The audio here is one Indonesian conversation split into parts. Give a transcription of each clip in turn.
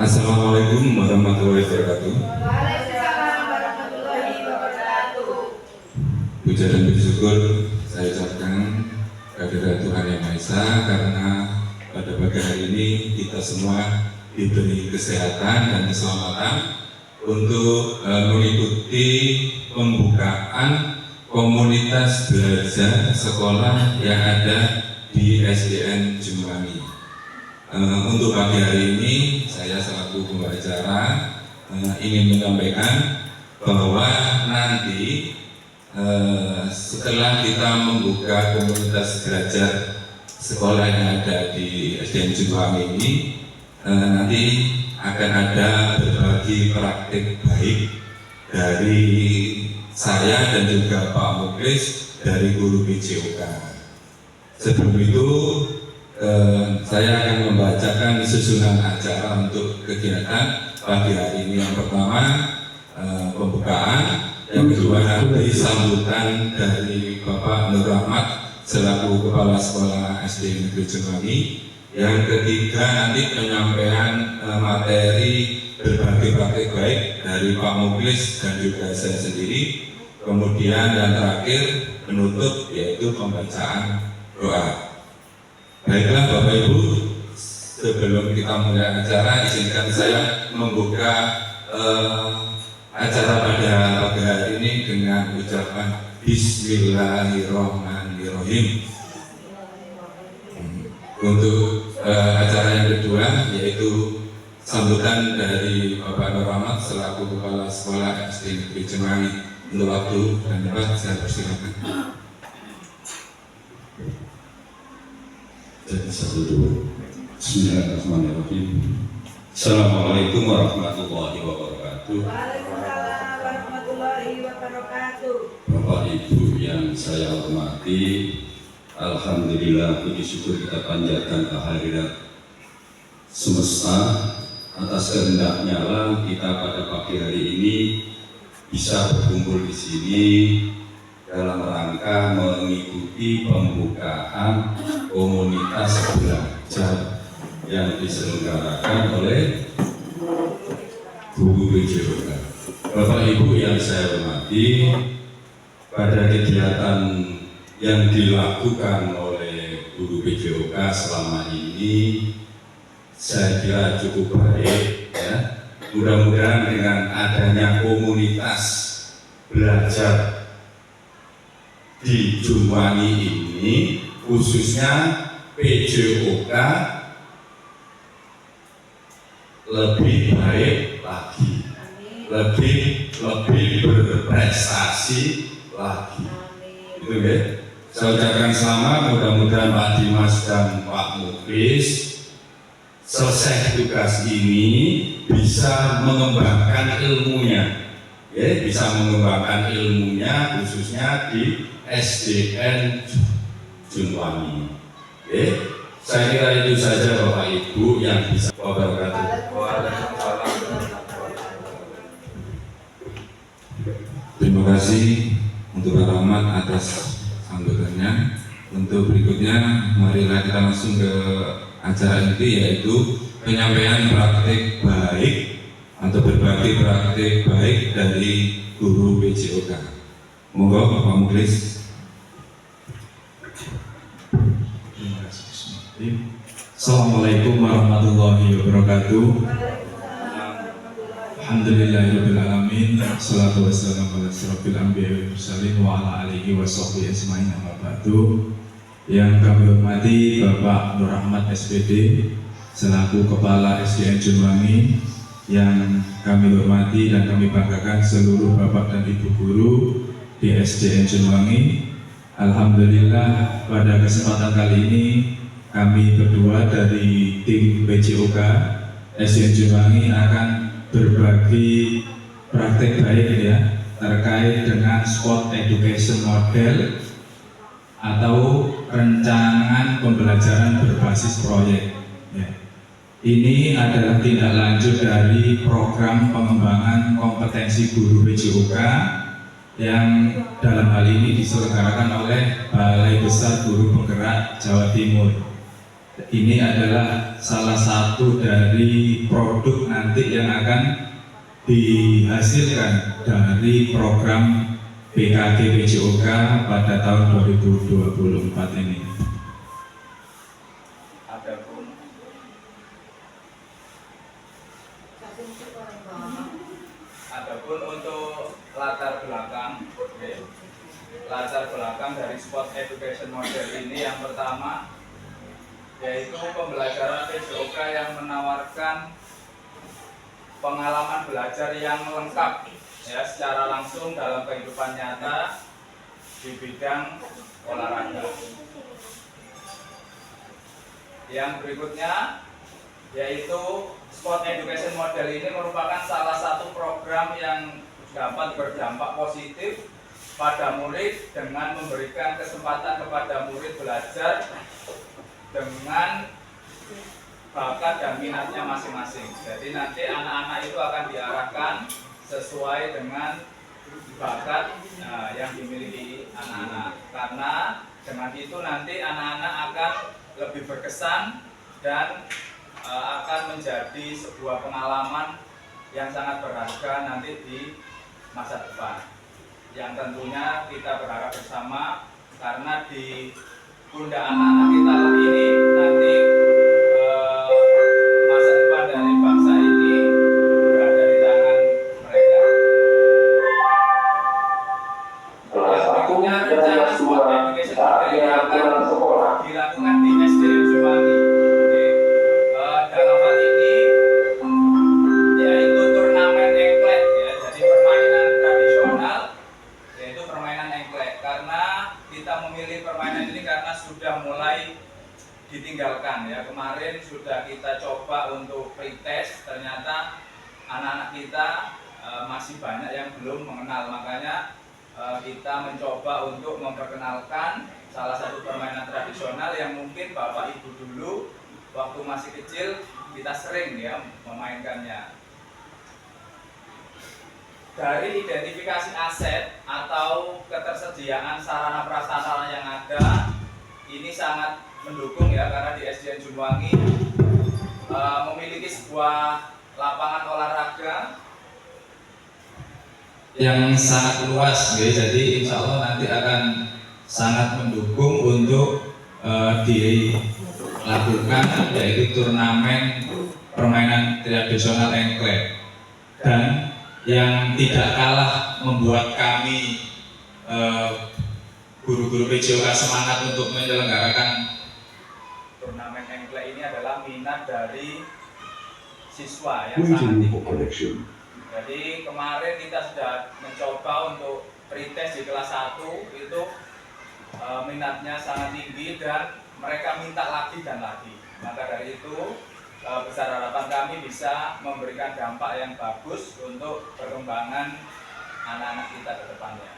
Assalamualaikum warahmatullahi wabarakatuh. Waalaikumsalam warahmatullahi wabarakatuh. Puja dan puji syukur saya ucapkan kehadirat Tuhan Yang Maha Esa karena pada pagi hari ini kita semua diberi kesehatan dan keselamatan untuk mengikuti pembukaan komunitas belajar sekolah yang ada di SDN Jumwangi. Untuk pagi hari ini saya selaku pembawa acara ingin menyampaikan bahwa nanti setelah kita membuka komunitas belajar sekolah yang ada di SDN Jumwangi ini, nanti akan ada berbagi praktik baik dari saya dan juga Pak Muklis dari guru PJOK. Sebelum itu saya akan membacakan susunan acara untuk kegiatan pagi hari ini. Yang pertama pembukaan, yang kedua nanti sambutan dari Bapak Nur Rahmat selaku Kepala Sekolah SD Negeri Jumwangi. Yang ketiga nanti penyampaian materi berbagi praktik baik dari Pak Muklis dan juga saya sendiri. Kemudian yang terakhir penutup yaitu pembacaan doa. Baiklah Bapak Ibu, sebelum kita mulai acara, izinkan saya membuka acara pada pagi hari ini dengan ucapan Bismillahirrahmanirrahim. Untuk acara yang kedua yaitu sambutan dari Bapak Nur Rahmat selaku Kepala Sekolah SD Negeri Jumwangi. Untuk waktu dan tempat saya persilakan. Jadi satu dua. Bismillahirrahmanirrahim. Assalamualaikum warahmatullahi wabarakatuh. Waalaikumsalam warahmatullahi wabarakatuh. Bapak Ibu yang saya hormati, alhamdulillah puji syukur kita panjatkan kehadirat semesta. Atas kehendaknya lah kita pada pagi hari ini bisa berkumpul di sini dalam rangka mengikuti pembukaan komunitas belajar yang diselenggarakan oleh guru PJOK. Bapak Ibu yang saya hormati, pada kegiatan yang dilakukan oleh guru PJOK selama ini saya kira cukup baik ya. Mudah-mudahan dengan adanya komunitas belajar di Jumwangi ini, khususnya PJOK, lebih baik lagi, lebih berprestasi lagi. Itu ya. Saya ucapkan selamat, mudah-mudahan Pak Dimas dan Pak Muklis selesai tugas ini bisa mengembangkan ilmunya, ya, bisa mengembangkan ilmunya khususnya di SDN Jumwangi. Ya, saya kira itu saja Bapak Ibu yang bisa wabarakatuh. Terima kasih untuk Pak Rahmat atas sambutannya. Untuk berikutnya, marilah kita langsung ke acara inti, yaitu penyampaian praktik baik atau berbagi praktik baik dari guru PJOK. Monggo Bapak Muklis. Assalamualaikum warahmatullahi wabarakatuh. Alhamdulillahirabbil alamin. Wassalatu wassalamu ala asyrofil anbiya'i wal mursalin wa ala alihi washabbihi ajmain, amma ba'du. Yang kami hormati Bapak Nur Rahmat SPD selaku Kepala SDN Jumwangi, yang kami hormati dan kami banggakan seluruh Bapak dan Ibu guru di SDN Jumwangi. Alhamdulillah pada kesempatan kali ini kami berdua dari tim PJOK SDN Jumwangi akan berbagi praktek baik ya terkait dengan sport education model atau rencangan pembelajaran berbasis proyek. Ya. Ini adalah tindak lanjut dari program pengembangan kompetensi guru PJOK yang dalam hal ini diselenggarakan oleh Balai Besar Guru Penggerak Jawa Timur. Ini adalah salah satu dari produk nanti yang akan dihasilkan dari program BKG PJOK pada tahun 2024 ini. Adapun untuk latar belakang dari sport education model ini, yang pertama yaitu pembelajaran PJOK yang menawarkan pengalaman belajar yang lengkap ya secara langsung dalam kehidupan nyata di bidang olahraga. Yang berikutnya yaitu sport education model ini merupakan salah satu program yang dapat berdampak positif pada murid dengan memberikan kesempatan kepada murid belajar dengan bakat dan minatnya masing-masing. Jadi nanti anak-anak itu akan diarahkan sesuai dengan bakat yang dimiliki anak-anak. Karena dengan itu nanti anak-anak akan lebih berkesan dan akan menjadi sebuah pengalaman yang sangat berharga nanti di masa depan. Yang tentunya kita berharap bersama, karena di pundak anak-anak kita ini nanti masa depan dari bangsa ini berada di tangan mereka. Yang berikutnya, rencana sport education model ini akan dilakukan di SDN Juwangi. Dalam hal ini yaitu turnamen engklek ya, jadi permainan tradisional yaitu permainan engklek. Karena kita memilih permainan ini karena sudah mulai ditinggalkan ya. Kemarin sudah kita coba untuk pretest, ternyata anak-anak kita masih banyak yang belum mengenal. Makanya kita mencoba untuk memperkenalkan salah satu permainan tradisional yang mungkin Bapak Ibu dulu waktu masih kecil kita sering ya memainkannya. Dari identifikasi aset atau ketersediaan sarana prasarana yang ada, ini sangat mendukung ya, karena di SDN Juwangi memiliki sebuah lapangan olahraga yang sangat luas ya. Jadi insya Allah nanti akan sangat mendukung untuk dilakukan yaitu turnamen permainan tradisional engklek. Dan yang tidak kalah membuat kami guru-guru PJOK semangat untuk menyelenggarakan turnamen engklek ini adalah minat dari siswa yang sangat tinggi. Jadi kemarin kita sudah mencoba untuk pretest di kelas 1 itu minatnya sangat tinggi dan mereka minta lagi dan lagi. Maka dari itu besar harapan kami bisa memberikan dampak yang bagus untuk perkembangan anak-anak kita ke depannya.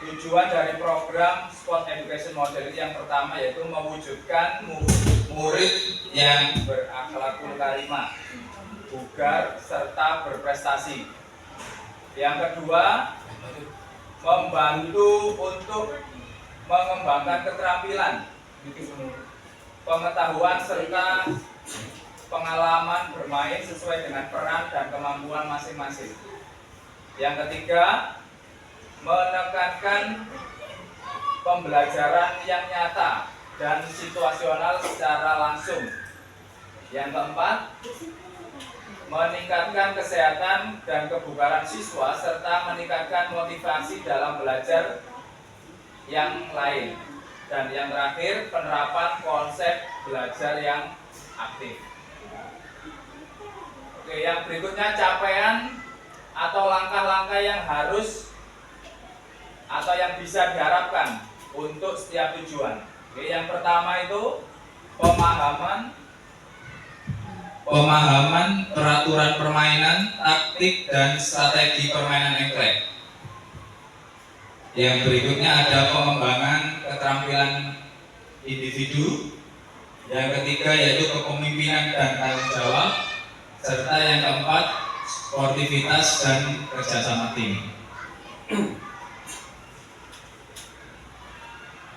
Tujuan dari program Sport Education Model ini yang pertama yaitu mewujudkan murid yang berakhlakul karimah, bugar serta berprestasi. Yang kedua, membantu untuk mengembangkan keterampilan, pengetahuan serta pengalaman bermain sesuai dengan peran dan kemampuan masing-masing. Yang ketiga, menekankan pembelajaran yang nyata dan situasional secara langsung. Yang keempat, meningkatkan kesehatan dan kebugaran siswa serta meningkatkan motivasi dalam belajar yang lain. Dan yang terakhir, penerapan konsep belajar yang aktif. Oke, yang berikutnya capaian atau langkah-langkah yang harus atau yang bisa diharapkan untuk setiap tujuan. Oke, yang pertama itu pemahaman peraturan permainan, taktik dan strategi permainan engklek. Yang berikutnya ada pengembangan keterampilan individu. Yang ketiga yaitu kepemimpinan dan tanggung jawab. Serta yang keempat, sportivitas dan kerjasama tim.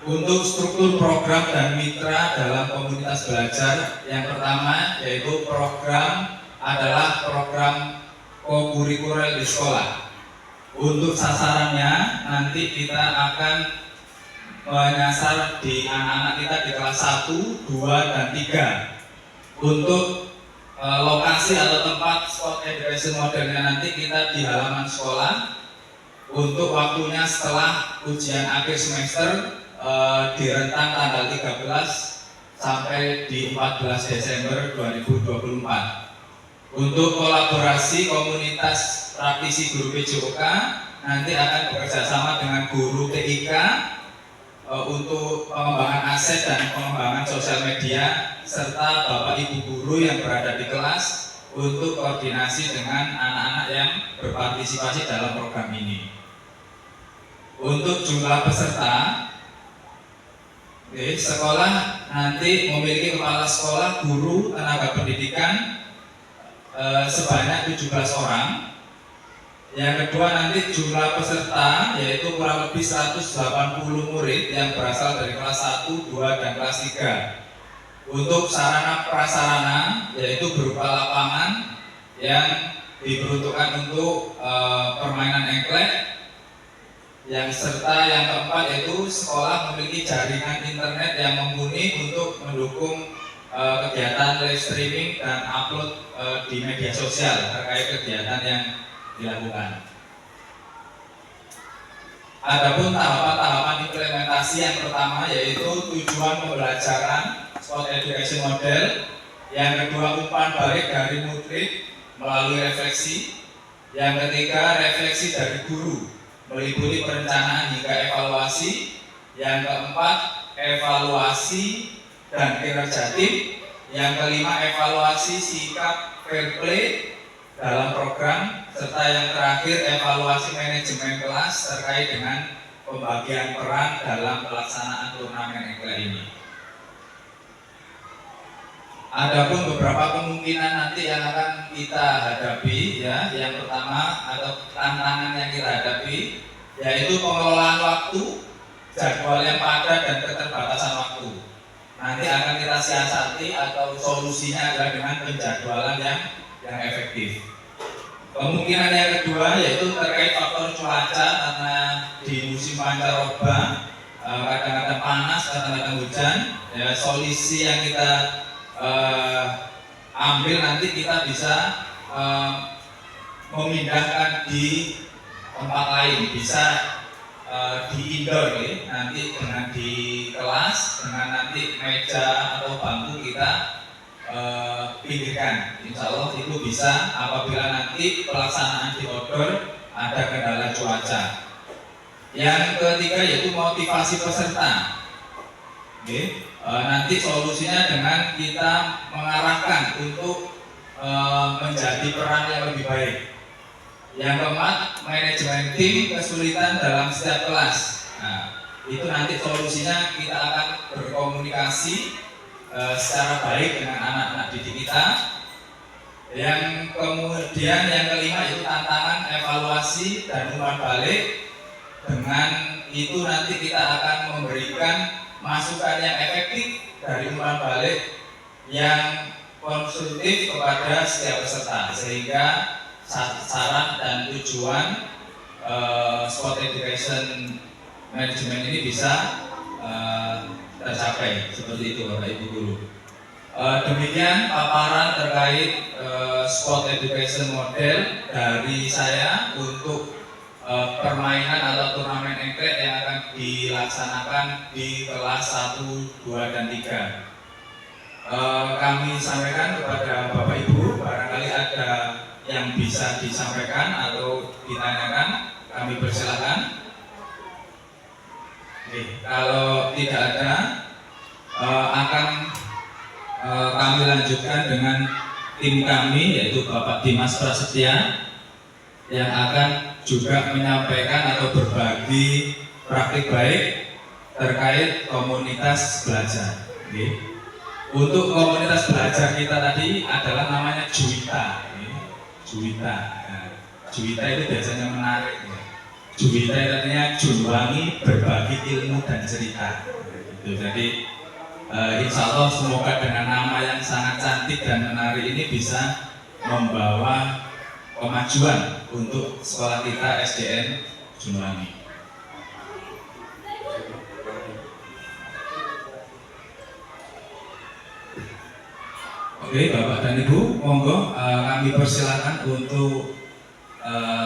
Untuk struktur program dan mitra dalam komunitas belajar, yang pertama yaitu program adalah program kokurikuler di sekolah. Untuk sasarannya nanti kita akan menyasar di anak-anak kita di kelas 1, 2, dan 3. Untuk lokasi atau tempat sport education modelnya nanti kita di halaman sekolah. Untuk waktunya setelah ujian akhir semester di rentang tanggal 13 sampai di 14 Desember 2024. Untuk kolaborasi komunitas praktisi guru PJOK nanti akan bekerjasama dengan guru TIK untuk pengembangan aset dan pengembangan sosial media serta Bapak Ibu guru yang berada di kelas untuk koordinasi dengan anak-anak yang berpartisipasi dalam program ini. Untuk jumlah peserta, sekolah nanti memiliki kepala sekolah, guru, tenaga pendidikan sebanyak 17 orang. Yang kedua nanti jumlah peserta yaitu kurang lebih 180 murid yang berasal dari kelas 1, 2, dan kelas 3. Untuk sarana prasarana yaitu berupa lapangan yang diperuntukkan untuk permainan engklek. Serta yang keempat yaitu sekolah memiliki jaringan internet yang mumpuni untuk mendukung kegiatan live streaming dan upload di media sosial terkait kegiatan yang dilakukan. Adapun tahapan-tahapan implementasi yang pertama yaitu tujuan pembelajaran sport education model, yang kedua umpan balik dari murid melalui refleksi, yang ketiga refleksi dari guru meliputi perencanaan hingga evaluasi, yang keempat evaluasi dan kinerja tim, yang kelima evaluasi sikap fair play dalam program, serta yang terakhir evaluasi manajemen kelas terkait dengan pembagian peran dalam pelaksanaan turnamen engklek ini. Adapun beberapa kemungkinan nanti yang akan kita hadapi, ya, yang pertama atau tantangan yang kita hadapi yaitu pengelolaan waktu, jadwal yang padat dan keterbatasan waktu. Nanti akan kita siasati atau solusinya adalah dengan penjadwalan yang efektif. Kemungkinan yang kedua yaitu terkait faktor cuaca, karena di musim pancaroba kadang-kadang panas, kadang-kadang hujan. Ya, solusi yang kita ambil nanti kita bisa memindahkan di tempat lain, bisa di indoor ya, nanti dengan di kelas, dengan nanti meja atau bangku kita pinggirkan. Insya Allah itu bisa apabila nanti pelaksanaan di outdoor ada kendala cuaca. Yang ketiga yaitu motivasi peserta. Oke. Nanti solusinya dengan kita mengarahkan untuk menjadi peran yang lebih baik. Yang keempat, manajemen tim kesulitan dalam setiap kelas. Nah, itu nanti solusinya kita akan berkomunikasi secara baik dengan anak-anak didik kita. Yang kemudian yang kelima yaitu tantangan evaluasi dan umpan balik. Dengan itu nanti kita akan memberikan masukan yang efektif dari umpan balik yang konstruktif kepada setiap peserta, sehingga sasaran dan tujuan sport education management ini bisa tercapai. Seperti itu Bapak Ibu Guru. Demikian paparan terkait sport education model dari saya untuk permainan atau turnamen engklek yang akan dilaksanakan di kelas 1, 2, dan 3. Kami sampaikan kepada Bapak Ibu, barangkali ada yang bisa disampaikan atau ditanyakan, kami persilakan. Oke, kalau tidak ada, akan kami lanjutkan dengan tim kami yaitu Bapak Dimas Prasetya yang akan juga menyampaikan atau berbagi praktik baik terkait komunitas belajar. Oke. Untuk komunitas belajar kita tadi adalah namanya Juwita. Juwita. Nah, Juwita itu biasanya menarik. Ya. Juwita artinya Junwangi berbagi ilmu dan cerita. Gitu. Jadi insya Allah semoga dengan nama yang sangat cantik dan menarik ini bisa membawa kemajuan untuk sekolah kita SDN Junwangi. Oke, Bapak dan Ibu, monggo kami persilakan untuk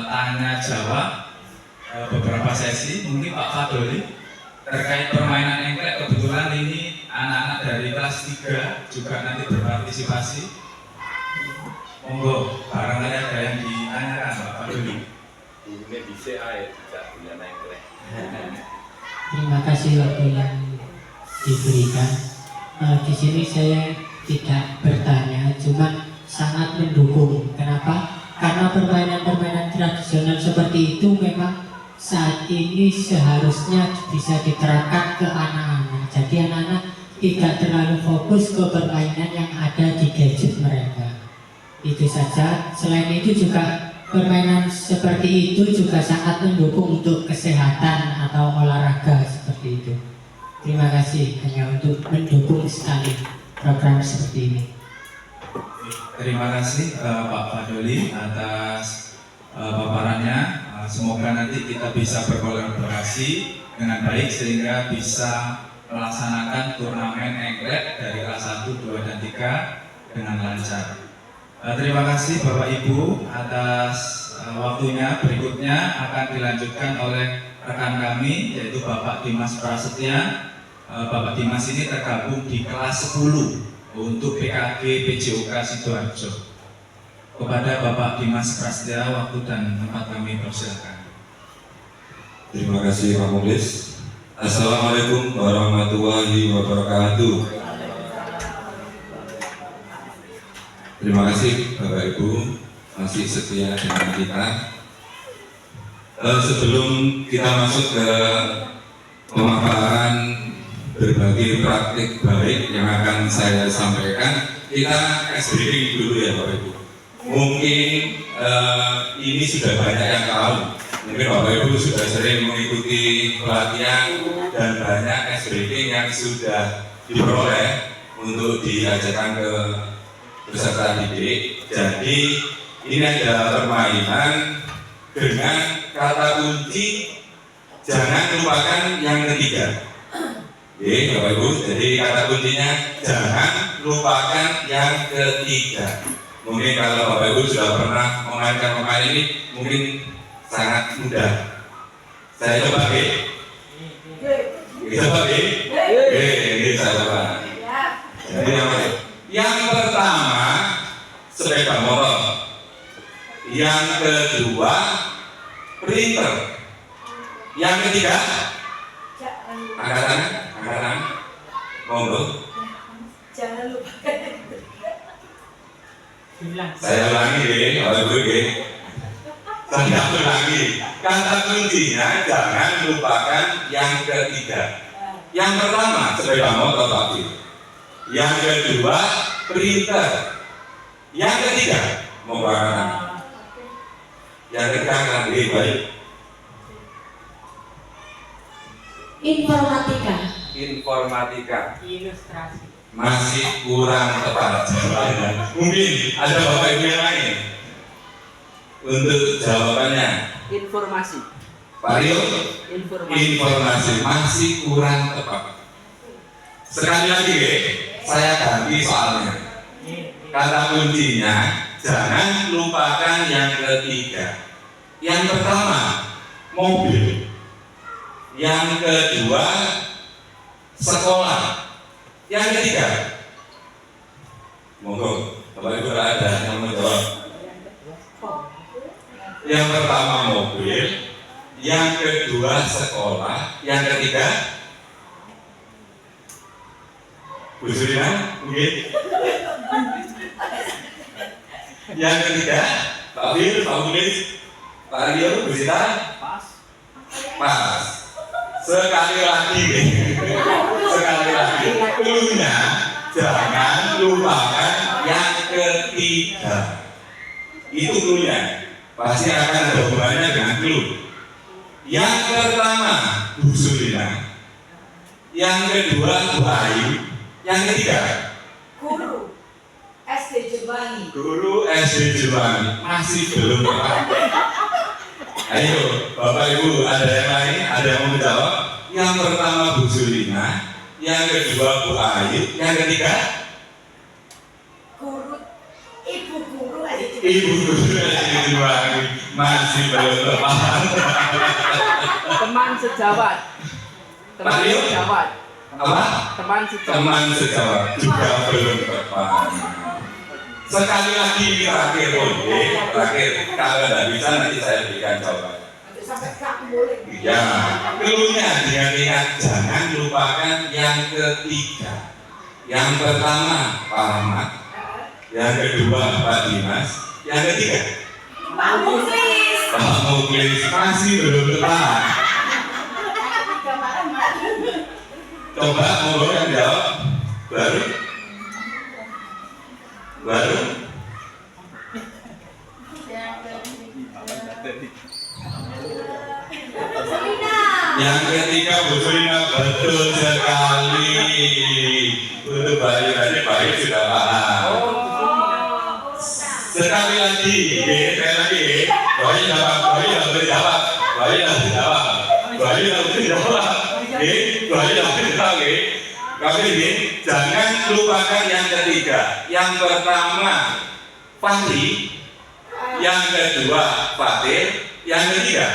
tanya jawab beberapa sesi. Mungkin Pak Fadoli terkait permainan engklek, kebetulan ini anak-anak dari kelas 3 juga nanti berpartisipasi. Monggo, barangkali ada yang ditanyakan Pak Fadoli. Ini bisa aja tidak punya engklek. Terima kasih waktu yang diberikan. Di sini saya tidak bertanya, cuma sangat mendukung. Kenapa? Karena permainan-permainan tradisional seperti itu memang saat ini seharusnya bisa diterapkan ke anak-anak. Jadi anak-anak tidak terlalu fokus ke permainan yang ada di gadget mereka. Itu saja. Selain itu juga permainan seperti itu juga sangat mendukung untuk kesehatan atau olahraga seperti itu. Terima kasih hanya untuk mendukung sekali program seperti ini. Terima kasih Pak Fadoli atas paparannya. Semoga nanti kita bisa berkolaborasi dengan baik sehingga bisa melaksanakan turnamen engklek dari kelas 1, 2, dan 3 dengan lancar. Terima kasih Bapak Ibu atas waktunya. Berikutnya akan dilanjutkan oleh rekan kami yaitu Bapak Dimas Prasetya. Bapak Dimas ini tergabung di kelas 10 untuk PKG PJOK Sidoarjo. Kepada Bapak Dimas Prasetya, waktu dan tempat kami persilakan. Terima kasih Pak Mulis. Assalamualaikum warahmatullahi wabarakatuh. Terima kasih Bapak Ibu masih setia dengan kita. Sebelum kita masuk ke pemaparan berbagai praktik baik yang akan saya sampaikan, kita briefing dulu ya Bapak Ibu. Mungkin ini sudah banyak yang tahu. Mungkin Bapak Ibu sudah sering mengikuti pelatihan dan banyak briefing yang sudah diperoleh untuk diajarkan ke peserta didik. Jadi ini ada permainan dengan kata kunci jangan lupakan yang ketiga. Oke, Bapak Ibu, jadi kata kuncinya jangan lupakan yang ketiga. Mungkin kalau Bapak Ibu sudah pernah memainkan permainan ini, mungkin sangat mudah. Saya coba, oke? Coba, oke? Oke, saya coba. Jadi yang pertama sepeda motor, yang kedua printer, yang ketiga angkatan. Monggo. Jangan lupa. Saya ulangi deh, kalau gue deh. Saya ulangi. Kata kuncinya jangan lupakan yang ketiga. Yang pertama sepeda motor tadi. Yang kedua printer. Yang ketiga monggo angkatan. Yang ketiga angkatan baik. Informatika. Ilustrasi. Masih kurang tepat jawabannya. Mungkin ada Bapak Ibu yang lain untuk jawabannya. Informasi. Pak Rio, informasi masih kurang tepat. Sekali lagi, saya ganti soalnya. Kata kuncinya jangan lupakan yang ketiga. Yang pertama mobil. Yang kedua sekolah. Yang ketiga, monggo, Bapak Ibu ada yang menjawab. Yang pertama mobil, yang kedua sekolah, yang ketiga Bu Surina, mungkin. Yang ketiga, Pak Bir, Pak Mulis, Pak Rio, Bu Sita. Pas. Sekali lagi, sekali lagi. Cluenya jangan lupakan yang ketiga. Itu cluenya. Pasti akan ada hubungannya dengan clue. Yang pertama Bu Sulina, yang kedua Bu Ayu, yang ketiga Guru SD Jebangi. Guru SD Jebangi. Masih belum tepat. Ayo Bapak Ibu, ada yang lain? Ada yang mau menjawab? Yang pertama Bu Sulina, yang kedua Bu Ayu, yang ketiga Guru Ibu Guru SD Jebangi. Ibu Guru SD Jebangi. Masih belum tepat. Teman sejawat. Teman Pak Rio? sejawat. Apa? Teman sejawat. Teman sejawat juga belum tepat. Sekali lagi terakhir, terakhir. Kalau tidak bisa nanti saya berikan jawaban. Nanti sampai kamu boleh. Ya, keluarnya dengan ingat jangan lupakan yang ketiga. Yang pertama Pak Ahmad, yang kedua Pak Dimas, yang ketiga Pak Muflis. Pak Muklis. Masih belum tepat. Coba mau yang jawab baru. Yang ketiga Bu Sulina, betul sekali. Untuk Bayu tadi Bayu sudah paham. Sekali lagi, sekali lagi. Bayu jawab, Bayu harus jawab, Bayu harus jawab, Bayu harus jawab. Bayu harus jawab. Kami ini jangan lupakan yang ketiga. Yang pertama Fahri, yang kedua Fatir, yang ketiga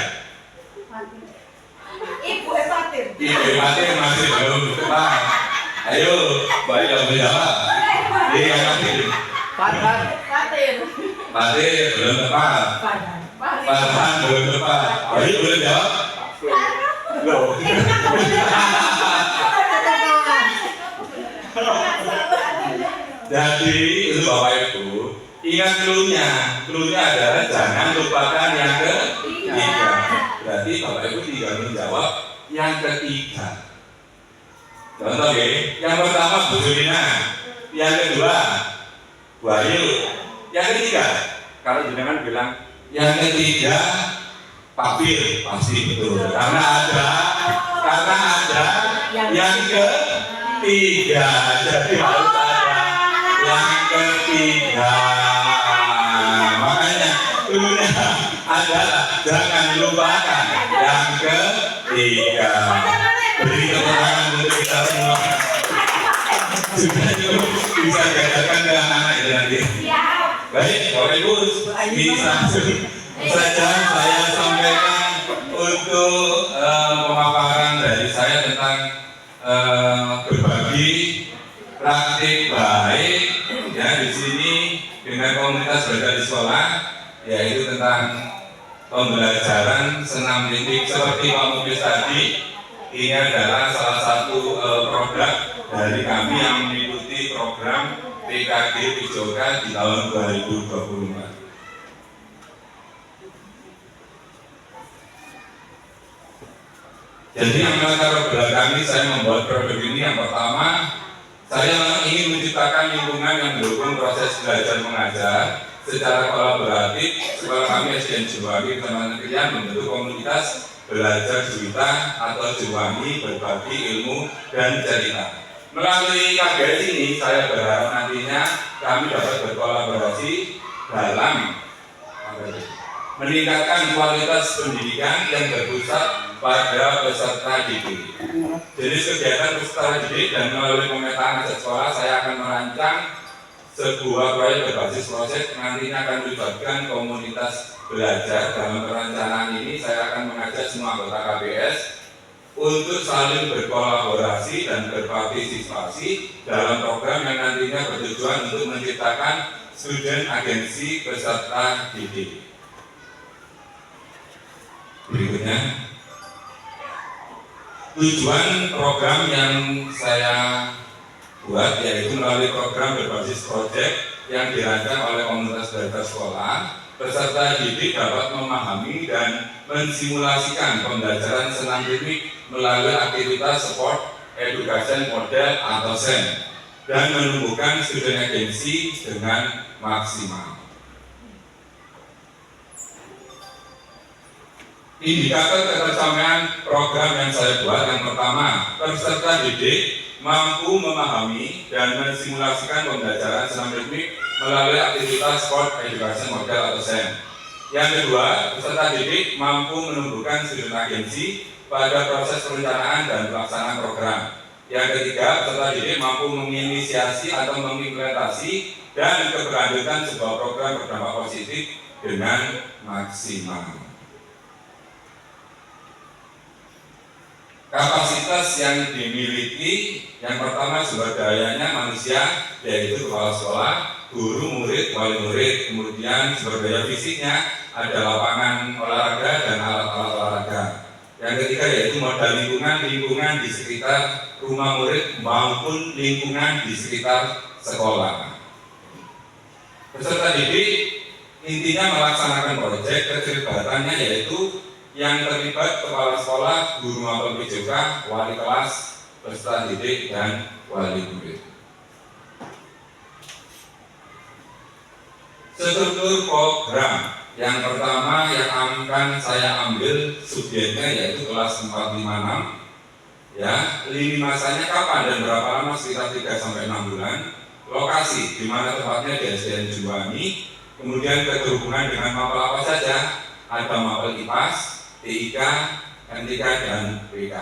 Ibu Evatir. Ibu Fatir masih belum tepat. Ayo, Bayu harus jawab. Yang Fatir. Fatir. Fatir belum tepat. Farhan belum tepat. Bayu belum jawab. Loh. Jadi itu Bapak Ibu, ingat clue-nya adalah jangan lupakan yang ketiga. Berarti Bapak Ibu tinggal menjawab yang ketiga. Contoh ya, yang pertama Bu Sulina, yang kedua Bu Ayu, yang ketiga kalau jenengan bilang yang ketiga Pak Fir, pasti betul. Karena ada yang ketiga, jadi harus ada yang ketiga. Makanya dulunya adalah jangan lupakan yang ketiga. Beri keterangan untuk kita semua. Sudah cukup bisa diajarkan ke anak-anak itu nanti. Baik, Bapak Ibu, ini langsung saja saya sampaikan untuk pemaparan dari saya tentang berbagi praktik baik ya di sini dengan komunitas belajar di sekolah, yaitu tentang pembelajaran senam titik seperti Pak Muklis tadi. Ini adalah salah satu produk dari kami yang mengikuti program PKG Pijoka di tahun 2024. Jadi yang melatar belakang saya membuat produk ini, yang pertama saya ingin menciptakan lingkungan yang mendukung proses belajar mengajar secara kolaboratif. Sekolah kami SDN Jewangi Kecamatan Krian membentuk komunitas belajar juita atau Jewangi berbagi ilmu dan cerita. Melalui KBS ini saya berharap nantinya kami dapat berkolaborasi dalam meningkatkan kualitas pendidikan yang berpusat pada peserta didik. Jenis kegiatan peserta didik dan melalui pemetaan aset sekolah saya akan merancang sebuah proyek berbasis proses, nantinya akan melibatkan komunitas belajar. Dalam perencanaan ini saya akan mengajak semua anggota KBS untuk saling berkolaborasi dan berpartisipasi dalam program yang nantinya bertujuan untuk menciptakan student agensi peserta didik. Berikutnya, tujuan program yang saya buat yaitu melalui program berbasis proyek yang dirancang oleh komunitas belajar sekolah, peserta didik dapat memahami dan mensimulasikan pembelajaran senam ritmik melalui aktivitas sport education model atau SEM dan menumbuhkan student agency dengan maksimal. indikator ketercapaian program yang saya buat, yang pertama, peserta didik mampu memahami dan mensimulasikan pembelajaran senam ritmik melalui aktivitas Sport Education Model atau SEM. Yang kedua, peserta didik mampu menumbuhkan spirit agensi pada proses perencanaan dan pelaksanaan program. Yang ketiga, peserta didik mampu menginisiasi atau mengimplementasi dan keberlanjutan sebuah program berdampak positif dengan maksimal. Kapasitas yang dimiliki, yang pertama sumber dayanya manusia, yaitu kepala sekolah, guru, murid, wali murid. Kemudian sumber daya fisiknya ada lapangan olahraga dan alat-alat olahraga. Yang ketiga yaitu modal lingkungan di sekitar rumah murid maupun lingkungan di sekitar sekolah. Peserta didik intinya melaksanakan proyek, keterlibatannya yaitu yang terlibat kepala sekolah, guru maupun PJK, wali kelas, peserta didik, dan wali murid. Struktur program yang pertama yang akan saya ambil subjeknya yaitu kelas 456. Ya, lini masanya kapan dan berapa lama? Sekitar 3-6 bulan. Lokasi di mana tempatnya di SDN Juwani. Kemudian keterhubungan dengan mapel apa saja? Ada mapel IPAS, TIK, MTK, dan PK.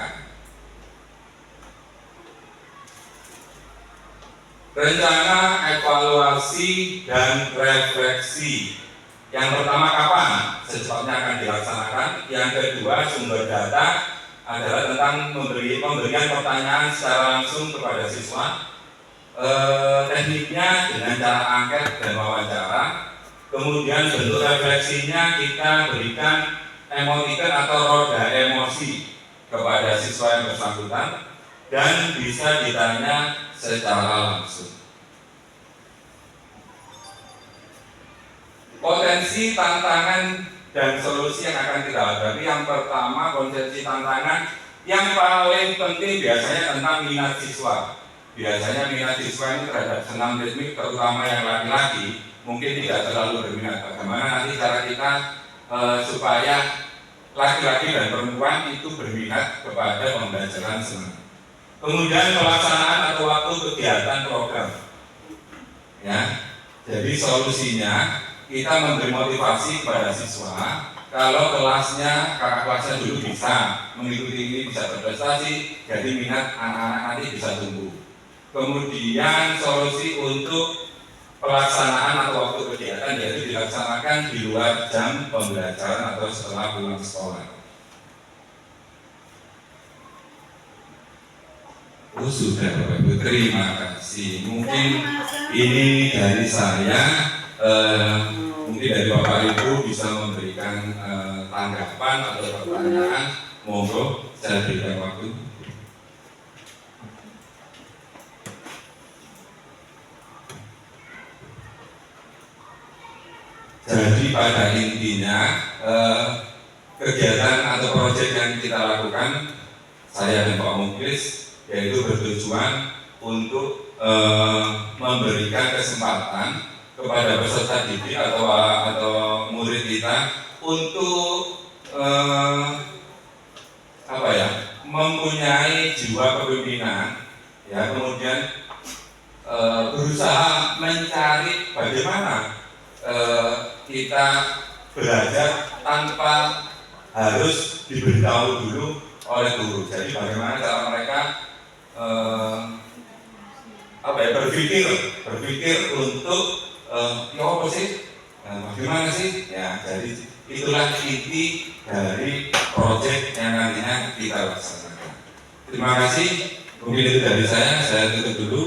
Rencana evaluasi dan refleksi. Yang pertama kapan? Secepatnya akan dilaksanakan. Yang kedua sumber data adalah tentang pemberian pertanyaan secara langsung kepada siswa. Tekniknya dengan cara angket dan wawancara. Kemudian bentuk refleksinya kita berikan emoticon atau roda emosi kepada siswa yang bersangkutan dan bisa ditanya secara langsung. Potensi, tantangan, dan solusi yang akan kita hadapi. Yang pertama, potensi tantangan yang paling penting biasanya tentang minat siswa. Biasanya minat siswa ini terhadap senam ritmik, terutama yang laki-laki, mungkin tidak terlalu berminat. Bagaimana nanti cara kita supaya laki-laki dan perempuan itu berminat kepada pembelajaran senam. Kemudian pelaksanaan atau waktu kegiatan program. Ya, jadi solusinya kita memberi motivasi kepada siswa. Kalau kelasnya, kakak kelasnya dulu bisa mengikuti ini, bisa berprestasi, jadi minat anak-anak nanti bisa tumbuh. Kemudian solusi untuk pelaksanaan atau waktu kegiatan yaitu dilaksanakan di luar jam pembelajaran atau setelah pulang sekolah. Oh sudah Bapak Ibu, terima kasih. Mungkin ini dari saya, mungkin dari Bapak Ibu bisa memberikan tanggapan atau pertanyaan. Monggo saya berikan waktu. Jadi pada intinya kegiatan atau proyek yang kita lakukan, saya dan Pak Muklis, yaitu bertujuan untuk memberikan kesempatan kepada peserta didik atau murid kita untuk mempunyai jiwa kepemimpinan, ya, kemudian berusaha mencari bagaimana kita belajar tanpa harus diberitahu dulu oleh guru. Jadi bagaimana cara mereka berpikir untuk ya apa sih, bagaimana sih? Ya, jadi itulah inti dari proyek yang nantinya kita laksanakan. Terima kasih. Mungkin itu dari saya tutup dulu.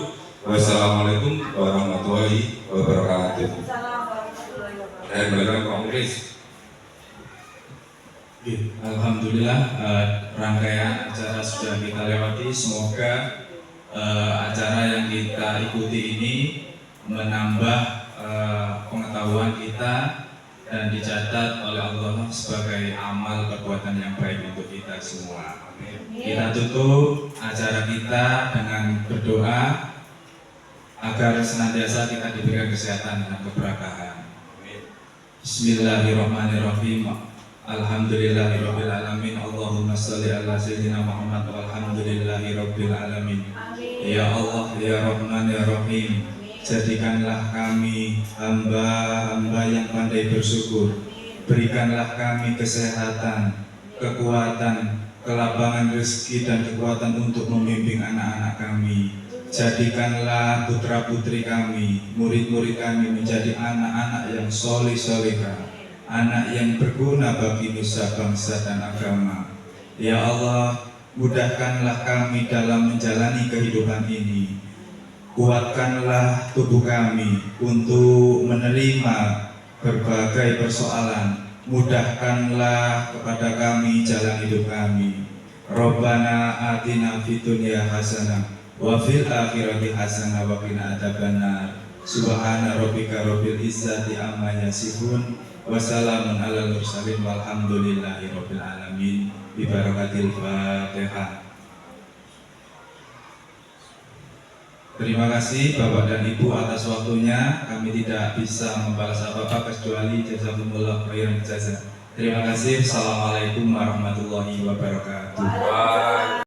Wassalamualaikum warahmatullahi wabarakatuh. Dan bagaimana Pak Muklis? Alhamdulillah, rangkaian acara sudah kita lewati. Semoga acara yang kita ikuti ini menambah pengetahuan kita dan dicatat oleh Allah sebagai amal perbuatan yang baik untuk kita semua. Kita tutup acara kita dengan berdoa agar senantiasa kita diberikan kesehatan dan keberkahan. Bismillahirrahmanirrahim. Alhamdulillahirabbil alamin. Allahumma shalli ala sayyidina Muhammad walhamdulillahirabbil alamin. Ya Allah, ya Rahman, ya Rahim, jadikanlah kami hamba-hamba yang pandai bersyukur. Berikanlah kami kesehatan, kekuatan, kelapangan rezeki dan kekuatan untuk membimbing anak-anak kami. Jadikanlah putra-putri kami, murid-murid kami menjadi anak-anak yang soleh-solehah, anak yang berguna bagi nusa bangsa dan agama. Ya Allah, mudahkanlah kami dalam menjalani kehidupan ini. Kuatkanlah tubuh kami untuk menerima berbagai persoalan. Mudahkanlah kepada kami jalan hidup kami. Rabbana atina fid dunya hasanah wa fil akhirati hasanah wa qina adzabannar. Subhana rabbika rabbil izzati amma yasifun wa salamun alal mursalin walhamdulillahi rabbil alamin. Bi barakatil Fatihah. Terima kasih Bapak dan Ibu atas waktunya. Kami tidak bisa membalas apa-apa kecuali jazakumullah khairan jazaa. Terima kasih. Assalamualaikum warahmatullahi wabarakatuh.